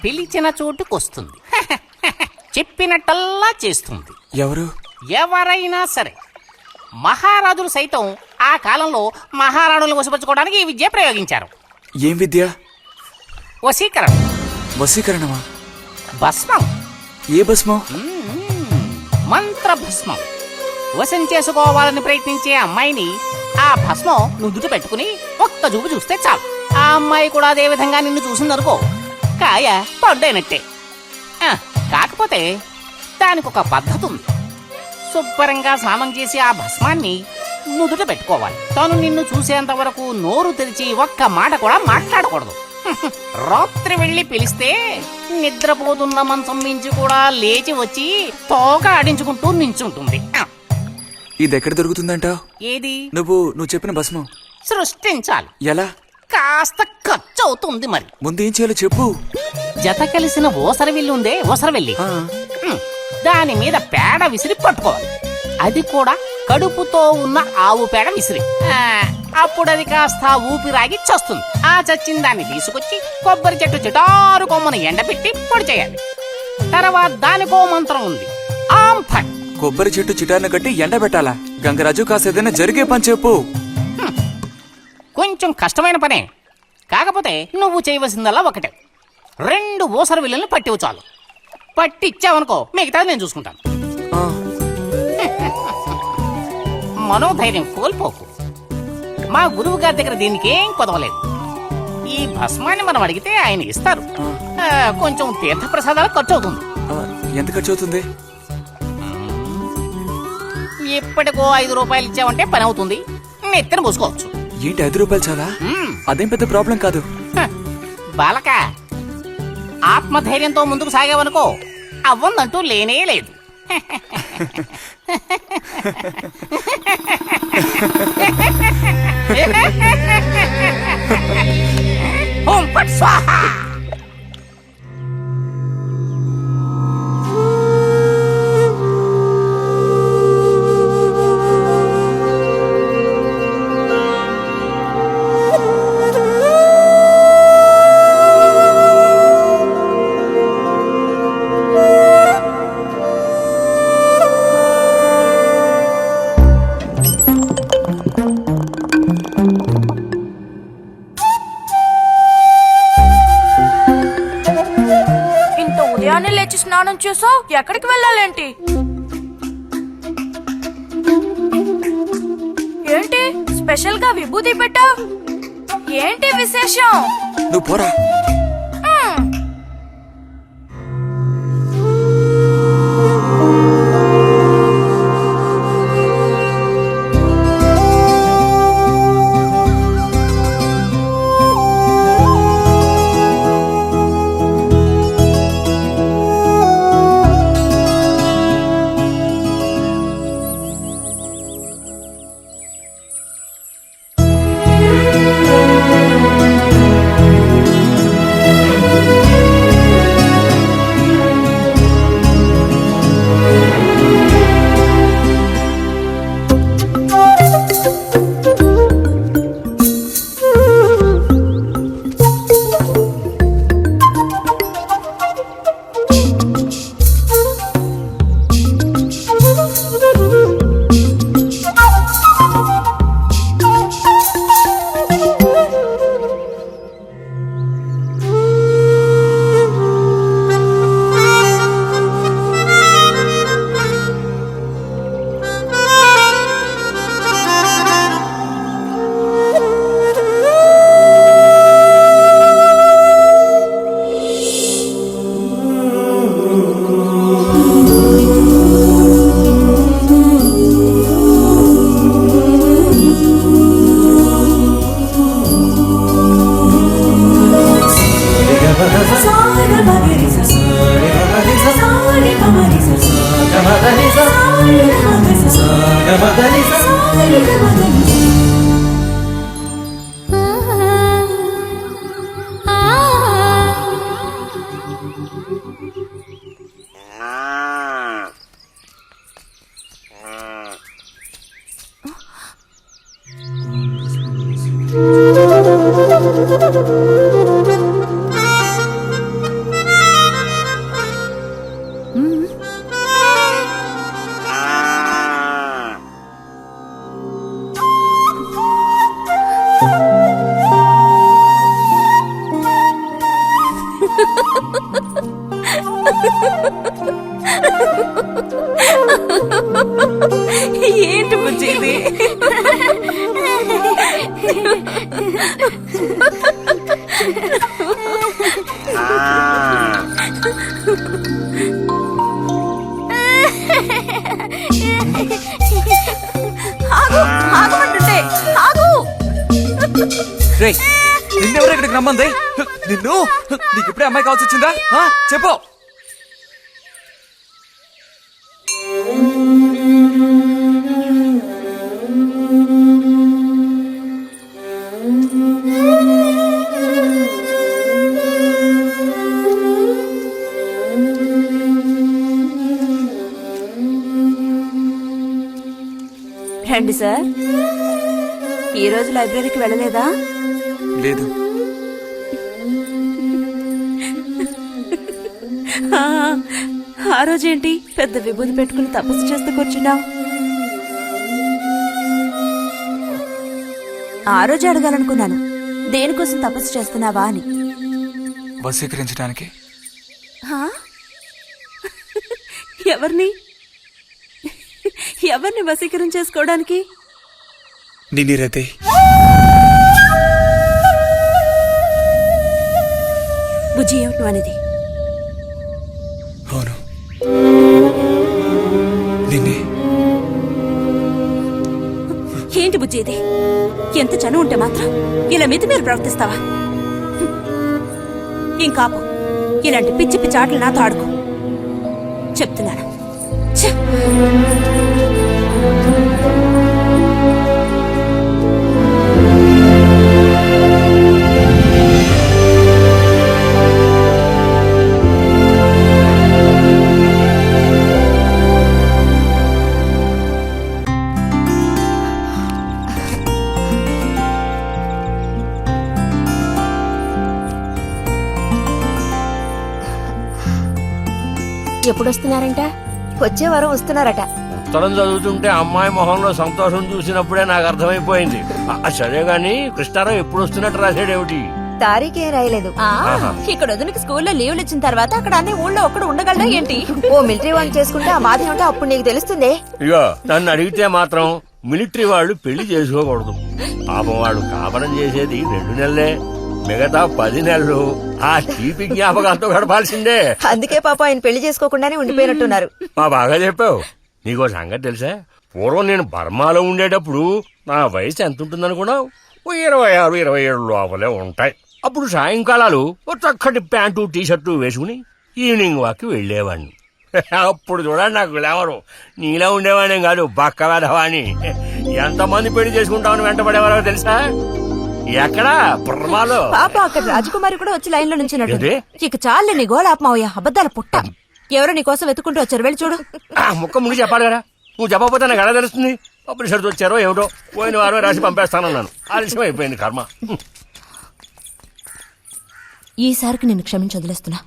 పిలిచిన చోటుకొస్తుంది. చెప్పినట్టల్లా చేస్తుంది. ఎవరైనా సరే. మహారాజులు సైతం ఆ కాలంలో మహారాణులు వశపరచుకోవడానికి ఈ విద్య ప్రయోగించారు. ఏం విద్య? వశీకరణం. వశీకరణమా? భస్మం. ఏ భస్మం? మంత్ర భస్మం. వశం చేసుకోవాలని ప్రయత్నించే అమ్మాయిని ఆ భస్మం నుదుట పెట్టుకుని ఒక్క చూపు చూస్తే చాలు. ఆ అమ్మాయి కూడా అదే విధంగా నిన్ను చూసిందనుకో, కాయ పడ్డైనట్టే. కాకపోతే దానికి ఒక పద్ధతి ఉంది. శుభ్రంగా స్నానం చేసి ఆ భస్మాన్ని నుదుట పెట్టుకోవాలి. తను నిన్ను చూసేంత వరకు నోరు తెరిచి ఒక్క మాట కూడా మాట్లాడకూడదు. రాత్రి వెళ్ళి పిలిస్తే నిద్రపోతున్న మంచం నుంచి కూడా లేచి వచ్చి తోక ఆడించుకుంటూ నించుంటుంది. ఇది ఎక్కడ దొరుకుతుందంటావు? ఏది? నువ్వు చెప్పిన భస్మం సృష్టించాలి. ఎలా? కాస్త ఖర్చు అవుతుంది. మరి ముందు ఏం చేయాలో చెప్పు. జత కలిసిన ఓసరవిల్లి ఉందే, ఓసరవెల్లి, దాని మీద పేడ విసిరి పట్టుకోవాలి. అది కూడా కడుపుతో ఉన్న ఆవు పేడ విసిరి. అప్పుడు అది కాస్త ఊపిరాగి చస్తుంది. ఆ చచ్చిన దాన్ని తీసుకొచ్చి కొబ్బరి చెట్టు చిటారు కొమ్మను ఎండబెట్టి పొడి చేయాలి. తర్వాత దానికో మంత్రం ఉంది. ఆం ఫట్. కొబ్బరి చెట్టు చిటాన్ని కట్టి ఎండబెట్టాలా? గంగరాజు కాసేదైనా జరిగే పని చెప్పు. కొంచెం కష్టమైన పనే. కాకపోతే నువ్వు చేయవలసిందల్లా ఒకటే, 2 ఊసర విల్లుల్ని పట్టివు చాలు. పట్టిచ్చావనుకో మిగతాది నేను చూసుకుంటాను. మనోధైర్యం కోల్పోకు. మా గురువు గారి దగ్గర దీనికేం కొదవలేదు. ఈ భస్మాన్ని మనం అడిగితే ఆయన ఇస్తారు. కొంచెం తీర్థ ప్రసాదాలు ఖర్చు అవుతుంది. ఎంత ఖర్చు అవుతుంది? ఇప్పటికో 5 రూపాయలు ఇచ్చావంటే పని అవుతుంది. నెత్తిన పూసుకోవచ్చు. ఏంటి 5 రూపాయలు చాలా? అదేం పెద్ద ప్రాబ్లం కాదు. బాలక, ఆత్మధైర్యంతో ముందుకు సాగావనుకో అవ్వందంటూ లేనే లేదు. ఓం ఫట్ స్వాహ. లేచి స్నానం చేసావు, ఎక్కడికి వెళ్ళాలేంటి? ఏంటి స్పెషల్ గా విభూతి పెట్టావు? ఏంటి విశేషం? నువ్వు పోరా. రే నిన్నెవరు ఇక్కడికి రమ్మంది? నిన్ను నీకు ఇప్పుడే అమ్మాయి కావాల్సి వచ్చిందా? చెప్పు. రండి సార్. ఈ రోజు లైబ్రరీకి వెళ్ళలేదా? లేదు. ఆ రోజేంటి పెద్ద విభూతి పెట్టుకుని తపస్సు చేస్తూ కూర్చున్నావు? ఆ రోజు అడగాలనుకున్నాను, దేనికోసం తపస్సు చేస్తున్నావా అని. వశీకరించడానికి. ఎవరిని ఎవరిని వశీకరణ చేసుకోవడానికి? నిన్నిరతే. బుజ్జి ఏమిటి అనేది? అవును, నిన్నే. ఏంటి బుజ్జి ఇది? ఎంత చనువు ఉంటే మాత్రం ఇలా మితి మీరు ప్రవర్తిస్తావా? ఇంకాపు ఇలాంటి పిచ్చి పిచ్చి ఆటలు నాతో ఆడుకో చెప్తున్నాను. ఛే! ఎప్పుడొస్తున్నారంట? వచ్చే వారం వస్తున్నారట. ఉత్తరం చదువుతుంటే అమ్మాయి మొహంలో సంతోషం చూసినప్పుడే నాకు అర్థమైపోయింది. సరే గాని కృష్ణారావు ఎప్పుడు వస్తున్నట్టు రాశాడేమిటి? తారీఖేం రాయలేదు. ఇక్కడ వదినకి స్కూల్లో లీవ్లు ఇచ్చిన తర్వాత అక్కడ అన్ని ఊళ్ళో ఒక్కడు ఉండగలడా ఏంటి? ఓ మిలిటరీ వాడిని చేసుకుంటే ఆ బాధ ఏమిటో అప్పుడు నీకు తెలుస్తుంది. ఇగో నన్ను అడిగితే మాత్రం మిలిటరీ వాళ్ళు పెళ్లి చేసుకోకూడదు. పాపం వాళ్ళు కాపరం చేసేది 2 నెలలే, మిగతా 10 నెలలు ఆ తీపి జ్ఞాపకాలతో గడపాల్సిందే. అందుకే పాప ఆయన పెళ్లి చేసుకోకుండానే ఉండిపోయినట్టున్నారు. మా బాగా చెప్పావు. నీకో సంగతి తెలుసా? పూర్వం నేను బర్మాలో ఉండేటప్పుడు నా వయసు ఎంత ఉంటుందనుకున్నావు? 26, 27 లోపలే ఉంటాయి. అప్పుడు సాయంకాలాలు ఓ చక్కటి ప్యాంటు టీషర్టు వేసుకుని ఈవినింగ్ వాక్ వెళ్లేవాడిని. అప్పుడు చూడండి నాకు గ్లామరు. నీలా ఉండేవాడిని కాదు, బక్క వెధవాని. ఎంతమంది పెళ్లి చేసుకుంటామని వెంటబడేవారో తెలుసా? ఎక్కడా బర్మాలో. పాప అక్కడ రాజకుమారి కూడా వచ్చి లైన్ లో నుంచినట్టు. ఏంటి? ఇక చాలు నీ గోళాపమావయ్యా, అబద్ధాల పుట్ట. ఎవరో నీ కోసం వెతుకుంటూ వచ్చారు, వెళ్ళి చూడు. ముక్క ముందు చెప్పాలి కదా, నువ్వు చెప్పకపోతే నాకు ఎలా తెలుస్తుంది? అప్పుడు సరితో వచ్చారో ఏమిటో, పోయిన వారమే రాసి పంపేస్తానన్నాను. ఆలస్యం అయిపోయింది కర్మ. ఈసారికి నిన్ను క్షమించి వదిలేస్తున్నా.